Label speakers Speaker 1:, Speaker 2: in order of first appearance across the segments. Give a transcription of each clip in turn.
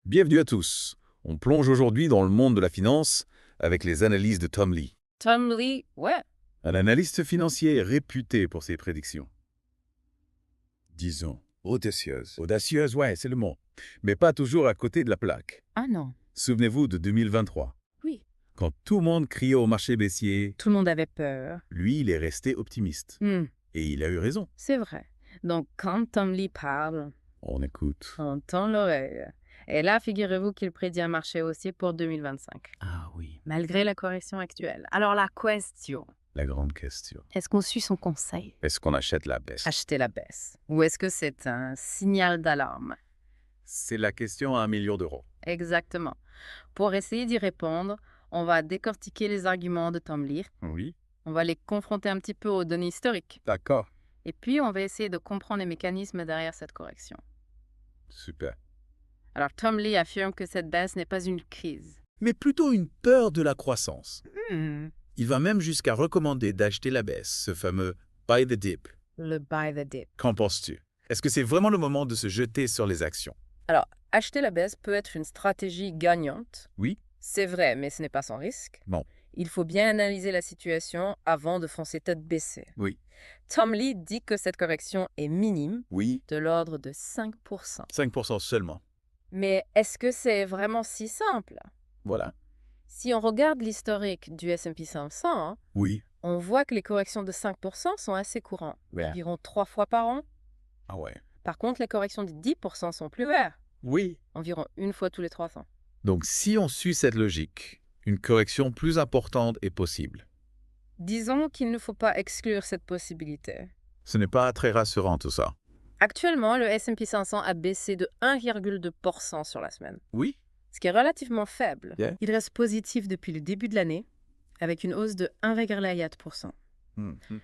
Speaker 1: Bienvenue à tous. On plonge aujourd'hui dans le monde de la finance avec les analyses de Tom Lee,
Speaker 2: Tom Lee, ouais.
Speaker 1: un analyste financier réputé pour ses prédictions. Disons, audacieuses. Audacieuse, ouais, c'est le mot. Mais pas toujours à côté de la plaque.
Speaker 2: Ah non.
Speaker 1: Souvenez-vous de 2023.
Speaker 2: Oui.
Speaker 1: Quand tout le monde criait au marché baissier,
Speaker 2: Tout le monde avait peur.
Speaker 1: lui, il est resté optimiste. Et il a eu raison.
Speaker 2: C'est vrai. Donc, quand Tom Lee parle,
Speaker 1: On écoute.
Speaker 2: on tend l'oreille. Et là, figurez-vous qu'il prédit un marché haussier pour 2025,
Speaker 1: Ah oui,
Speaker 2: malgré la correction actuelle. Alors, la question,
Speaker 1: la grande question.
Speaker 2: est-ce qu'on suit son conseil?
Speaker 1: Est-ce qu'on achète la baisse?
Speaker 2: Acheter la baisse. Ou est-ce que c'est un signal d'alarme?
Speaker 1: C'est la question à 1 million d'euros.
Speaker 2: Exactement. Pour essayer d'y répondre, on va décortiquer les arguments de Tom Lee.
Speaker 1: Oui,
Speaker 2: On va les confronter un petit peu aux données historiques.
Speaker 1: d'accord.
Speaker 2: Et puis, on va essayer de comprendre les mécanismes derrière cette correction.
Speaker 1: Super.
Speaker 2: Alors, Tom Lee affirme que cette baisse n'est pas une crise.
Speaker 1: Mais plutôt une peur de la croissance.
Speaker 2: Hmm.
Speaker 1: Il va même jusqu'à recommander d'acheter la baisse, ce fameux « buy the dip ».
Speaker 2: Le buy the dip.
Speaker 1: Qu'en penses-tu? Est-ce que c'est vraiment le moment de se jeter sur les actions?
Speaker 2: Alors, acheter la baisse peut être une stratégie gagnante.
Speaker 1: Oui?
Speaker 2: C'est vrai, mais ce n'est pas sans risque.
Speaker 1: Bon.
Speaker 2: Il faut bien analyser la situation avant de foncer tête baissée.
Speaker 1: Oui.
Speaker 2: Tom Lee dit que cette correction est minime,
Speaker 1: Oui,
Speaker 2: de l'ordre de 5%.
Speaker 1: 5% seulement.
Speaker 2: Mais est-ce que c'est vraiment si simple?
Speaker 1: Voilà.
Speaker 2: Si on regarde l'historique du S&P 500,
Speaker 1: Oui.
Speaker 2: on voit que les corrections de 5% sont assez courantes,
Speaker 1: Ouais.
Speaker 2: environ 3 fois par an.
Speaker 1: Ah ouais.
Speaker 2: Par contre, les corrections de 10% sont plus rares,
Speaker 1: Oui.
Speaker 2: environ une fois tous les 3 ans.
Speaker 1: Donc si on suit cette logique, une correction plus importante est possible.
Speaker 2: Disons qu'il ne faut pas exclure cette possibilité.
Speaker 1: Ce n'est pas très rassurant tout ça.
Speaker 2: Actuellement, le S&P 500 a baissé de 1,2% sur la semaine,
Speaker 1: Oui?
Speaker 2: ce qui est relativement faible.
Speaker 1: Yeah.
Speaker 2: Il reste positif depuis le début de l'année, avec une hausse de 1,4%.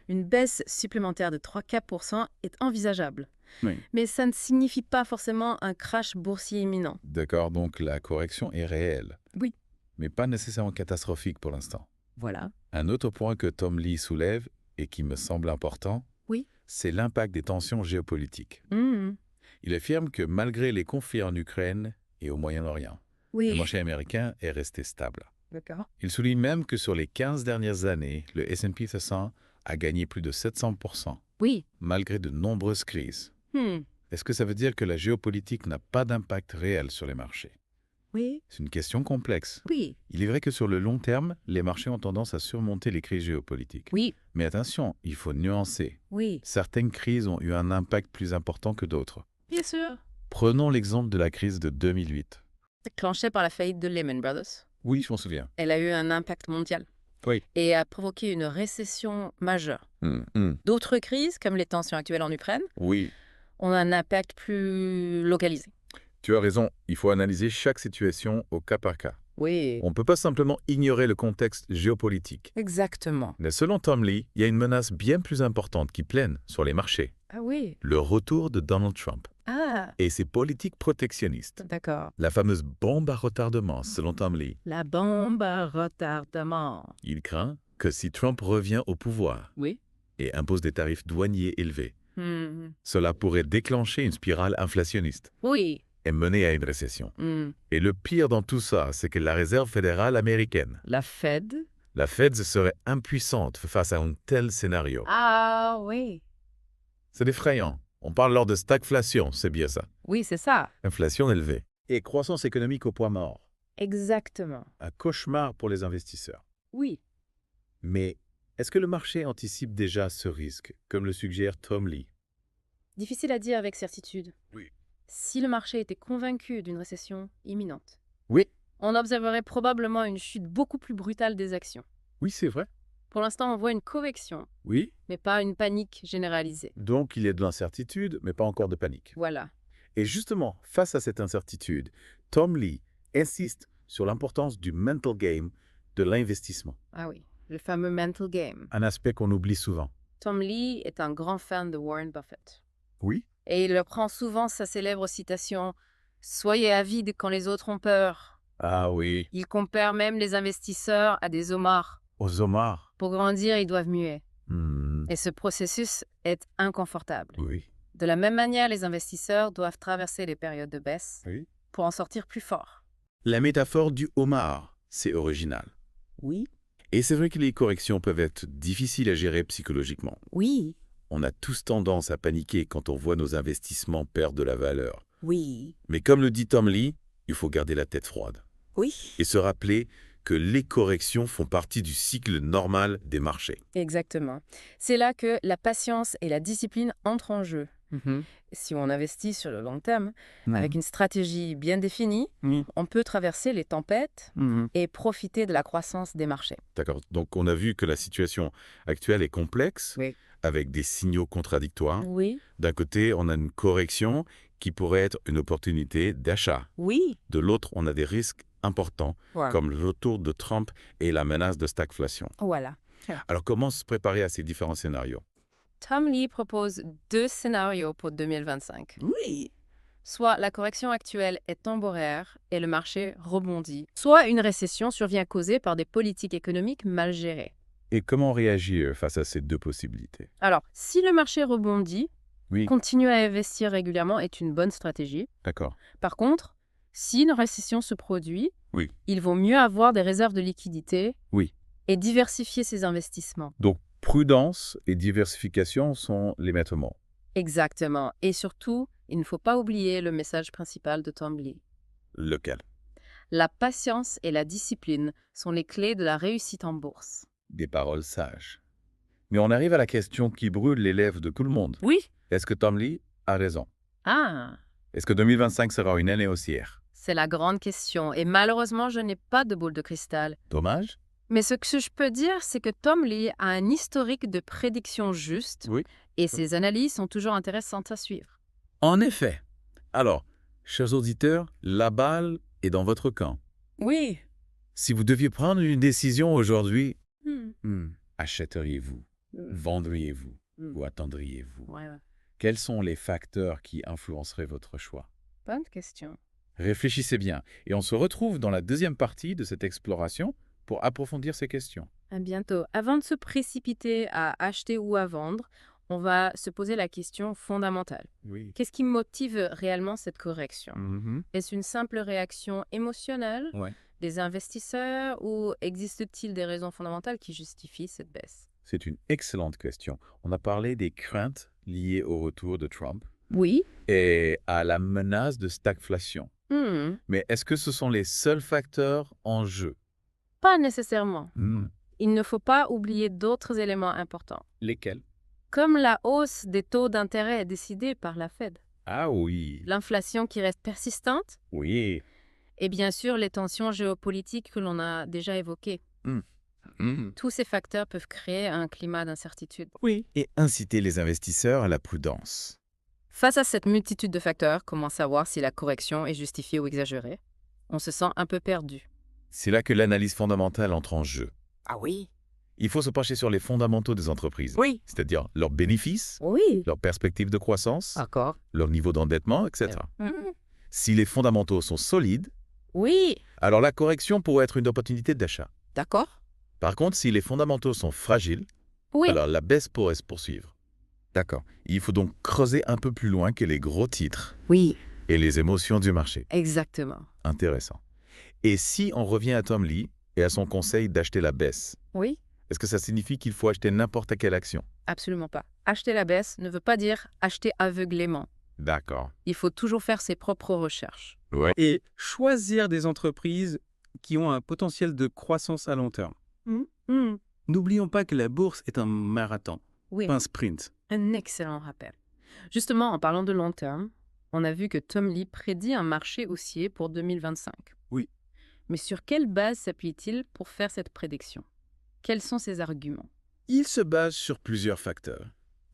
Speaker 2: Une baisse supplémentaire de 3-4% est envisageable.
Speaker 1: Oui.
Speaker 2: Mais ça ne signifie pas forcément un crash boursier imminent.
Speaker 1: D'accord, donc la correction est réelle.
Speaker 2: Oui.
Speaker 1: Mais pas nécessairement catastrophique pour l'instant.
Speaker 2: Voilà.
Speaker 1: Un autre point que Tom Lee soulève, et qui me semble important,
Speaker 2: Oui.
Speaker 1: c'est l'impact des tensions géopolitiques.
Speaker 2: Mhm.
Speaker 1: Il affirme que malgré les conflits en Ukraine et au Moyen-Orient, le
Speaker 2: Oui.
Speaker 1: marché américain est resté stable.
Speaker 2: D'accord.
Speaker 1: Il souligne même que sur les 15 dernières années, le S&P 500 a gagné plus de 700%,
Speaker 2: Oui.
Speaker 1: malgré de nombreuses crises.
Speaker 2: Hmm.
Speaker 1: Est-ce que ça veut dire que la géopolitique n'a pas d'impact réel sur les marchés?
Speaker 2: Oui.
Speaker 1: C'est une question complexe.
Speaker 2: Oui.
Speaker 1: Il est vrai que sur le long terme, les marchés ont tendance à surmonter les crises géopolitiques.
Speaker 2: Oui.
Speaker 1: Mais attention, il faut nuancer.
Speaker 2: Oui.
Speaker 1: Certaines crises ont eu un impact plus important que d'autres.
Speaker 2: Bien sûr.
Speaker 1: Prenons l'exemple de la crise de 2008.
Speaker 2: Déclenchée par la faillite de Lehman Brothers,
Speaker 1: Oui, je m'en souviens.
Speaker 2: elle a eu un impact mondial.
Speaker 1: Oui.
Speaker 2: Et a provoqué une récession majeure. D'autres crises, comme les tensions actuelles en Ukraine,
Speaker 1: Oui,
Speaker 2: ont un impact plus localisé.
Speaker 1: tu as raison. Il faut analyser chaque situation au cas par cas.
Speaker 2: Oui.
Speaker 1: On ne peut pas simplement ignorer le contexte géopolitique.
Speaker 2: Exactement.
Speaker 1: Mais selon Tom Lee, il y a une menace bien plus importante qui plane sur les marchés.
Speaker 2: Ah oui.
Speaker 1: Le retour de Donald Trump
Speaker 2: Ah,
Speaker 1: et ses politiques protectionnistes.
Speaker 2: d'accord.
Speaker 1: La fameuse bombe à retardement, selon Tom Lee.
Speaker 2: La bombe à retardement.
Speaker 1: Il craint que si Trump revient au pouvoir
Speaker 2: Oui.
Speaker 1: et impose des tarifs douaniers élevés,
Speaker 2: Hmm.
Speaker 1: cela pourrait déclencher une spirale inflationniste
Speaker 2: Oui.
Speaker 1: et mener à une récession.
Speaker 2: Hmm.
Speaker 1: Et le pire dans tout ça, c'est que la Réserve fédérale américaine,
Speaker 2: La Fed.
Speaker 1: la Fed serait impuissante face à un tel scénario.
Speaker 2: Ah oui.
Speaker 1: C'est effrayant. On parle lors de stagflation, c'est bien ça.
Speaker 2: Oui, c'est ça.
Speaker 1: Inflation élevée. Et croissance économique au point mort.
Speaker 2: Exactement.
Speaker 1: Un cauchemar pour les investisseurs.
Speaker 2: Oui.
Speaker 1: Mais est-ce que le marché anticipe déjà ce risque, comme le suggère Tom Lee?
Speaker 2: Difficile à dire avec certitude.
Speaker 1: Oui.
Speaker 2: Si le marché était convaincu d'une récession imminente,
Speaker 1: Oui.
Speaker 2: on observerait probablement une chute beaucoup plus brutale des actions.
Speaker 1: Oui, c'est vrai.
Speaker 2: Pour l'instant, on voit une correction,
Speaker 1: Oui.
Speaker 2: mais pas une panique généralisée.
Speaker 1: Donc il y a de l'incertitude, mais pas encore de panique.
Speaker 2: Voilà.
Speaker 1: Et justement, face à cette incertitude, Tom Lee insiste sur l'importance du mental game de l'investissement.
Speaker 2: Ah oui, le fameux mental game.
Speaker 1: Un aspect qu'on oublie souvent.
Speaker 2: Tom Lee est un grand fan de Warren Buffett.
Speaker 1: Oui.
Speaker 2: Et il reprend souvent sa célèbre citation « Soyez avides quand les autres ont peur ».
Speaker 1: Ah oui.
Speaker 2: Il compare même les investisseurs à des homards.
Speaker 1: Aux homards.
Speaker 2: Pour grandir, ils doivent muer.
Speaker 1: Hmm.
Speaker 2: Et ce processus est inconfortable.
Speaker 1: Oui.
Speaker 2: De la même manière, les investisseurs doivent traverser les périodes de baisse
Speaker 1: Oui.
Speaker 2: pour en sortir plus fort.
Speaker 1: La métaphore du homard, c'est original.
Speaker 2: Oui.
Speaker 1: Et c'est vrai que les corrections peuvent être difficiles à gérer psychologiquement.
Speaker 2: Oui.
Speaker 1: On a tous tendance à paniquer quand on voit nos investissements perdre de la valeur.
Speaker 2: Oui.
Speaker 1: Mais comme le dit Tom Lee, il faut garder la tête froide
Speaker 2: Oui.
Speaker 1: et se rappeler que les corrections font partie du cycle normal des marchés.
Speaker 2: Exactement. C'est là que la patience et la discipline entrent en jeu. Si on investit sur le long terme, avec une stratégie bien définie, on peut traverser les tempêtes et profiter de la croissance des marchés.
Speaker 1: D'accord. Donc on a vu que la situation actuelle est complexe,
Speaker 2: Oui.
Speaker 1: avec des signaux contradictoires.
Speaker 2: Oui.
Speaker 1: D'un côté, on a une correction qui pourrait être une opportunité d'achat.
Speaker 2: Oui.
Speaker 1: De l'autre, on a des risques importants, comme le retour de Trump et la menace de stagflation.
Speaker 2: Voilà.
Speaker 1: Alors comment se préparer à ces différents scénarios?
Speaker 2: Tom Lee propose 2 scénarios pour 2025.
Speaker 3: Oui.
Speaker 2: Soit la correction actuelle est temporaire et le marché rebondit, soit une récession survient causée par des politiques économiques mal gérées.
Speaker 1: Et comment réagir face à ces deux possibilités?
Speaker 2: Alors, si le marché rebondit,
Speaker 1: Oui,
Speaker 2: continuer à investir régulièrement est une bonne stratégie.
Speaker 1: d'accord.
Speaker 2: Par contre, si une récession se produit,
Speaker 1: Oui.
Speaker 2: il vaut mieux avoir des réserves de liquidité
Speaker 1: Oui.
Speaker 2: et diversifier ses investissements.
Speaker 1: Donc prudence et diversification sont les maîtres mots.
Speaker 2: Exactement. Et surtout, il ne faut pas oublier le message principal de Tom Lee.
Speaker 1: Lequel?
Speaker 2: La patience et la discipline sont les clés de la réussite en bourse.
Speaker 1: Des paroles sages. Mais on arrive à la question qui brûle les lèvres de tout le monde.
Speaker 2: Oui.
Speaker 1: Est-ce que Tom Lee a raison?
Speaker 2: Ah,
Speaker 1: Est-ce que 2025 sera une année haussière?
Speaker 2: c'est la grande question. Et malheureusement, je n'ai pas de boule de cristal.
Speaker 1: Dommage.
Speaker 2: Mais ce que je peux dire, c'est que Tom Lee a un historique de prédictions justes
Speaker 1: Oui.
Speaker 2: et ses analyses sont toujours intéressantes à suivre.
Speaker 1: En effet. Alors, chers auditeurs, la balle est dans votre camp.
Speaker 2: Oui.
Speaker 1: Si vous deviez prendre une décision aujourd'hui, achèteriez-vous? Vendriez-vous? Ou attendriez-vous?
Speaker 2: Ouais.
Speaker 1: Quels sont les facteurs qui influenceraient votre choix?
Speaker 2: Bonne question.
Speaker 1: Réfléchissez bien et on se retrouve dans la deuxième partie de cette exploration pour approfondir ces questions.
Speaker 2: À bientôt. Avant de se précipiter à acheter ou à vendre, on va se poser la question fondamentale.
Speaker 1: Oui.
Speaker 2: Qu'est-ce qui motive réellement cette correction? Est-ce une simple réaction émotionnelle
Speaker 1: Ouais.
Speaker 2: des investisseurs ou existe-t-il des raisons fondamentales qui justifient cette baisse?
Speaker 1: C'est une excellente question. On a parlé des craintes liées au retour de Trump
Speaker 2: Oui.
Speaker 1: et à la menace de stagflation. Mais est-ce que ce sont les seuls facteurs en jeu?
Speaker 2: Pas nécessairement. Il ne faut pas oublier d'autres éléments importants,
Speaker 1: Lesquels?
Speaker 2: comme la hausse des taux d'intérêt décidée par la Fed,
Speaker 1: Ah oui.
Speaker 2: l'inflation qui reste persistante
Speaker 1: Oui.
Speaker 2: et bien sûr les tensions géopolitiques que l'on a déjà évoquées. Tous ces facteurs peuvent créer un climat d'incertitude.
Speaker 1: Oui. Et inciter les investisseurs à la prudence.
Speaker 2: Face à cette multitude de facteurs, comment savoir si la correction est justifiée ou exagérée? On se sent un peu perdu.
Speaker 1: C'est là que l'analyse fondamentale entre en jeu.
Speaker 3: Ah oui.
Speaker 1: Il faut se pencher sur les fondamentaux des entreprises,
Speaker 3: Oui.
Speaker 1: c'est-à-dire leurs bénéfices,
Speaker 2: Oui.
Speaker 1: leurs perspectives de croissance,
Speaker 3: D'accord.
Speaker 1: leur niveau d'endettement, etc. Si les fondamentaux sont solides,
Speaker 2: Oui.
Speaker 1: alors la correction pourrait être une opportunité d'achat.
Speaker 3: D'accord.
Speaker 1: Par contre, si les fondamentaux sont fragiles,
Speaker 2: Oui.
Speaker 1: alors la baisse pourrait se poursuivre. D'accord. Il faut donc creuser un peu plus loin que les gros titres
Speaker 2: Oui.
Speaker 1: et les émotions du marché.
Speaker 2: Exactement.
Speaker 1: Intéressant. Et si on revient à Tom Lee et à son conseil d'acheter la baisse,
Speaker 2: Oui.
Speaker 1: est-ce que ça signifie qu'il faut acheter n'importe quelle action?
Speaker 2: Absolument pas. Acheter la baisse ne veut pas dire acheter aveuglément.
Speaker 1: D'accord.
Speaker 2: Il faut toujours faire ses propres recherches.
Speaker 1: Ouais.
Speaker 4: Et choisir des entreprises qui ont un potentiel de croissance à long terme. N'oublions pas que la bourse est un marathon,
Speaker 2: Oui.
Speaker 4: pas un sprint.
Speaker 2: Un excellent rappel. Justement, en parlant de long terme, on a vu que Tom Lee prédit un marché haussier pour 2025.
Speaker 4: Oui.
Speaker 2: Mais sur quelle base s'appuie-t-il pour faire cette prédiction? Quels sont ses arguments?
Speaker 1: Il se base sur plusieurs facteurs.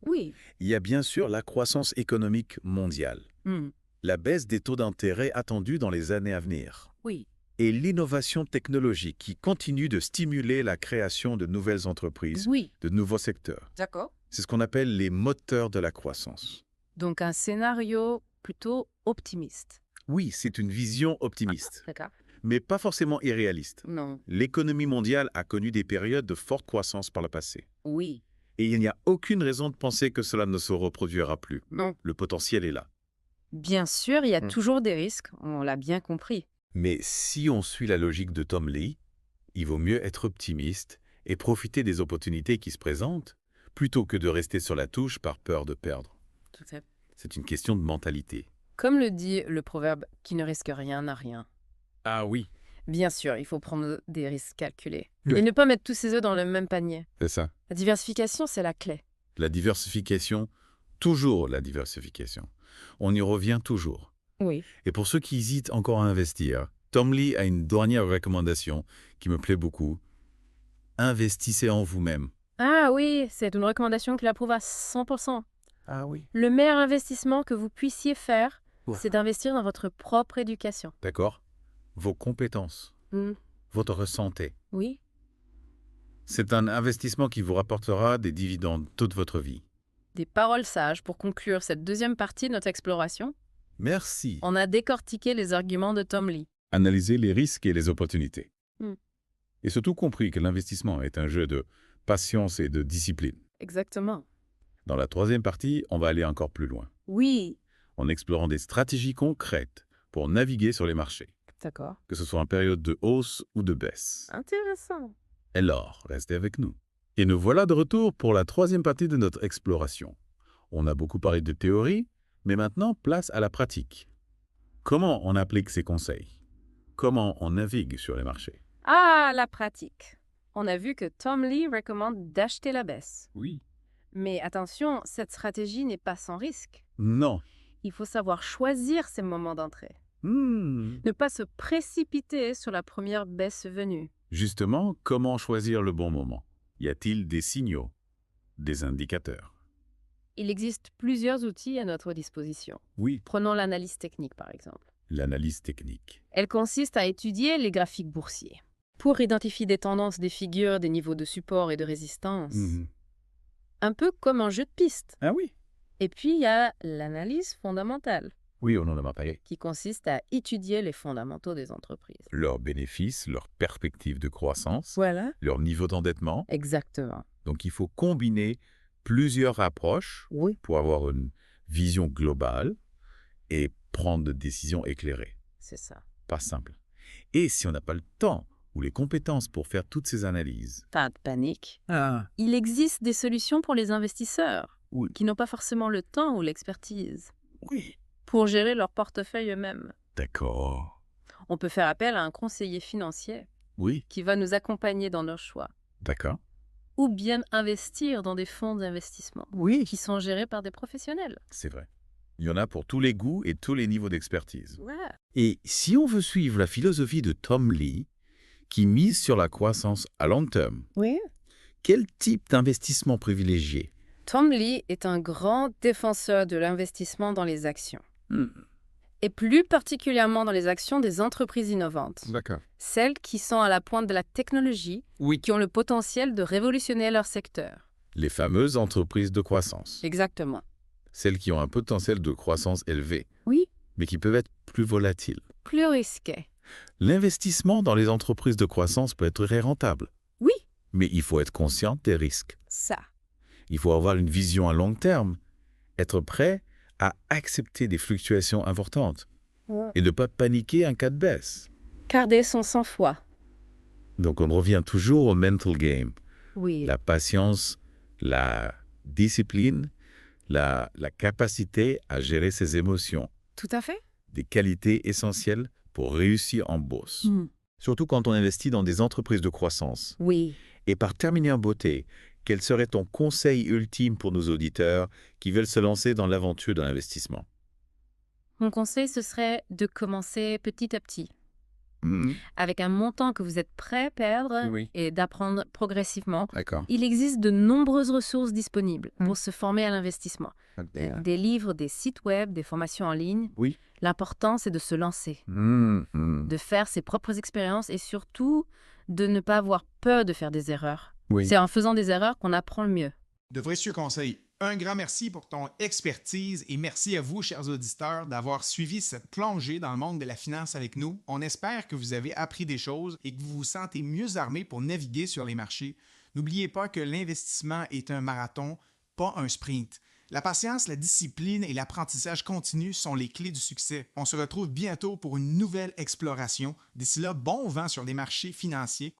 Speaker 2: Oui.
Speaker 1: Il y a bien sûr la croissance économique mondiale, la baisse des taux d'intérêt attendus dans les années à venir,
Speaker 2: Oui.
Speaker 1: et l'innovation technologique qui continue de stimuler la création de nouvelles entreprises,
Speaker 2: Oui.
Speaker 1: de nouveaux secteurs.
Speaker 2: D'accord.
Speaker 1: C'est ce qu'on appelle les moteurs de la croissance.
Speaker 2: Donc un scénario plutôt optimiste.
Speaker 1: Oui, c'est une vision optimiste,
Speaker 2: D'accord.
Speaker 1: mais pas forcément irréaliste.
Speaker 2: Non.
Speaker 1: L'économie mondiale a connu des périodes de forte croissance par le passé.
Speaker 2: Oui.
Speaker 1: Et il n'y a aucune raison de penser que cela ne se reproduira plus.
Speaker 2: Non.
Speaker 1: Le potentiel est là.
Speaker 2: Bien sûr, il y a toujours des risques, on l'a bien compris.
Speaker 1: Mais si on suit la logique de Tom Lee, il vaut mieux être optimiste et profiter des opportunités qui se présentent plutôt que de rester sur la touche par peur de perdre.
Speaker 2: Tout à fait.
Speaker 1: C'est une question de mentalité.
Speaker 2: Comme le dit le proverbe, qui ne risque rien n'a rien.
Speaker 1: Ah oui.
Speaker 2: Bien sûr, il faut prendre des risques calculés.
Speaker 1: Oui.
Speaker 2: Et ne pas mettre tous ses œufs dans le même panier.
Speaker 1: C'est ça.
Speaker 2: La diversification, c'est la clé.
Speaker 1: La diversification, toujours la diversification. On y revient toujours.
Speaker 2: Oui.
Speaker 1: Et pour ceux qui hésitent encore à investir, Tom Lee a une dernière recommandation qui me plaît beaucoup. Investissez en vous-même.
Speaker 2: Ah oui, c'est une recommandation qu'il approuve à 100%.
Speaker 1: Ah oui.
Speaker 2: Le meilleur investissement que vous puissiez faire,
Speaker 1: Ouais.
Speaker 2: c'est d'investir dans votre propre éducation.
Speaker 1: D'accord. Vos compétences, votre santé.
Speaker 2: Oui.
Speaker 1: C'est un investissement qui vous rapportera des dividendes toute votre vie.
Speaker 2: Des paroles sages pour conclure cette deuxième partie de notre exploration.
Speaker 1: Merci.
Speaker 2: On a décortiqué les arguments de Tom Lee.
Speaker 1: Analysez les risques et les opportunités.
Speaker 2: Mm.
Speaker 1: Et surtout compris que l'investissement est un jeu de patience et de discipline.
Speaker 2: Exactement.
Speaker 1: Dans la troisième partie, on va aller encore plus loin,
Speaker 2: Oui.
Speaker 1: en explorant des stratégies concrètes pour naviguer sur les marchés,
Speaker 2: D'accord.
Speaker 1: que ce soit en période de hausse ou de baisse.
Speaker 2: Intéressant.
Speaker 1: Alors, restez avec nous. Et nous voilà de retour pour la troisième partie de notre exploration. On a beaucoup parlé de théorie, mais maintenant, place à la pratique. Comment on applique ces conseils? Comment on navigue sur les marchés?
Speaker 2: Ah, la pratique. On a vu que Tom Lee recommande d'acheter la baisse.
Speaker 1: Oui.
Speaker 2: Mais attention, cette stratégie n'est pas sans risque.
Speaker 1: Non.
Speaker 2: Il faut savoir choisir ses moments d'entrée. Ne pas se précipiter sur la première baisse venue.
Speaker 1: Justement, comment choisir le bon moment? Y a-t-il des signaux, des indicateurs?
Speaker 2: Il existe plusieurs outils à notre disposition.
Speaker 1: Oui.
Speaker 2: Prenons l'analyse technique, par exemple.
Speaker 1: L'analyse technique.
Speaker 2: Elle consiste à étudier les graphiques boursiers pour identifier des tendances, des figures, des niveaux de support et de résistance. Un peu comme un jeu de piste.
Speaker 1: Ah oui?
Speaker 2: Et puis, il y a l'analyse fondamentale,
Speaker 1: Oui, on en a parlé.
Speaker 2: qui consiste à étudier les fondamentaux des entreprises.
Speaker 1: Leurs bénéfices, leurs perspectives de croissance,
Speaker 2: Voilà.
Speaker 1: leur niveau d'endettement.
Speaker 2: Exactement.
Speaker 1: Donc, il faut combiner plusieurs approches
Speaker 2: Oui.
Speaker 1: pour avoir une vision globale et prendre des décisions éclairées.
Speaker 2: C'est ça.
Speaker 1: Pas simple. Et si on n'a pas le temps ou les compétences pour faire toutes ces analyses?
Speaker 2: Pas de panique.
Speaker 4: Ah,
Speaker 2: Il existe des solutions pour les investisseurs
Speaker 1: Oui.
Speaker 2: qui n'ont pas forcément le temps ou l'expertise
Speaker 1: Oui.
Speaker 2: pour gérer leur portefeuille eux-mêmes.
Speaker 1: D'accord.
Speaker 2: On peut faire appel à un conseiller financier
Speaker 1: Oui.
Speaker 2: qui va nous accompagner dans nos choix,
Speaker 1: D'accord.
Speaker 2: ou bien investir dans des fonds d'investissement
Speaker 4: oui.
Speaker 2: qui sont gérés par des professionnels.
Speaker 1: C'est vrai. Il y en a pour tous les goûts et tous les niveaux d'expertise.
Speaker 2: Ouais.
Speaker 1: Et si on veut suivre la philosophie de Tom Lee, qui mise sur la croissance à long terme,
Speaker 2: Oui.
Speaker 1: quel type d'investissement privilégié?
Speaker 2: Tom Lee est un grand défenseur de l'investissement dans les actions,
Speaker 1: Hmm.
Speaker 2: et plus particulièrement dans les actions des entreprises innovantes,
Speaker 1: D'accord.
Speaker 2: celles qui sont à la pointe de la technologie,
Speaker 4: Oui.
Speaker 2: qui ont le potentiel de révolutionner leur secteur.
Speaker 1: Les fameuses entreprises de croissance.
Speaker 2: Exactement.
Speaker 1: Celles qui ont un potentiel de croissance élevé,
Speaker 2: Oui.
Speaker 1: mais qui peuvent être plus volatiles.
Speaker 2: Plus risqué.
Speaker 1: L'investissement dans les entreprises de croissance peut être très rentable.
Speaker 2: Oui.
Speaker 1: Mais il faut être conscient des risques.
Speaker 2: Ça.
Speaker 1: Il faut avoir une vision à long terme, être prêt à accepter des fluctuations importantes et ne pas paniquer en cas de baisse.
Speaker 2: Garder son sang-froid.
Speaker 1: Donc on revient toujours au mental game.
Speaker 2: Oui.
Speaker 1: La patience, la discipline, la capacité à gérer ses émotions.
Speaker 2: Tout à fait.
Speaker 1: Des qualités essentielles pour réussir en bourse. Surtout quand on investit dans des entreprises de croissance.
Speaker 2: Oui.
Speaker 1: Et par terminer en beauté, quel serait ton conseil ultime pour nos auditeurs qui veulent se lancer dans l'aventure de l'investissement?
Speaker 2: Mon conseil, ce serait de commencer petit à petit, avec un montant que vous êtes prêt à perdre
Speaker 4: Oui.
Speaker 2: et d'apprendre progressivement.
Speaker 1: D'accord.
Speaker 2: Il existe de nombreuses ressources disponibles pour se former à l'investissement. Des livres, des sites web, des formations en ligne.
Speaker 1: Oui.
Speaker 2: L'important, c'est de se lancer, de faire ses propres expériences et surtout de ne pas avoir peur de faire des erreurs.
Speaker 1: Oui.
Speaker 2: C'est en faisant des erreurs qu'on apprend le mieux.
Speaker 3: De précieux conseils. Un grand merci pour ton expertise et merci à vous, chers auditeurs, d'avoir suivi cette plongée dans le monde de la finance avec nous. On espère que vous avez appris des choses et que vous vous sentez mieux armés pour naviguer sur les marchés. N'oubliez pas que l'investissement est un marathon, pas un sprint. La patience, la discipline et l'apprentissage continu sont les clés du succès. On se retrouve bientôt pour une nouvelle exploration. D'ici là, bon vent sur les marchés financiers.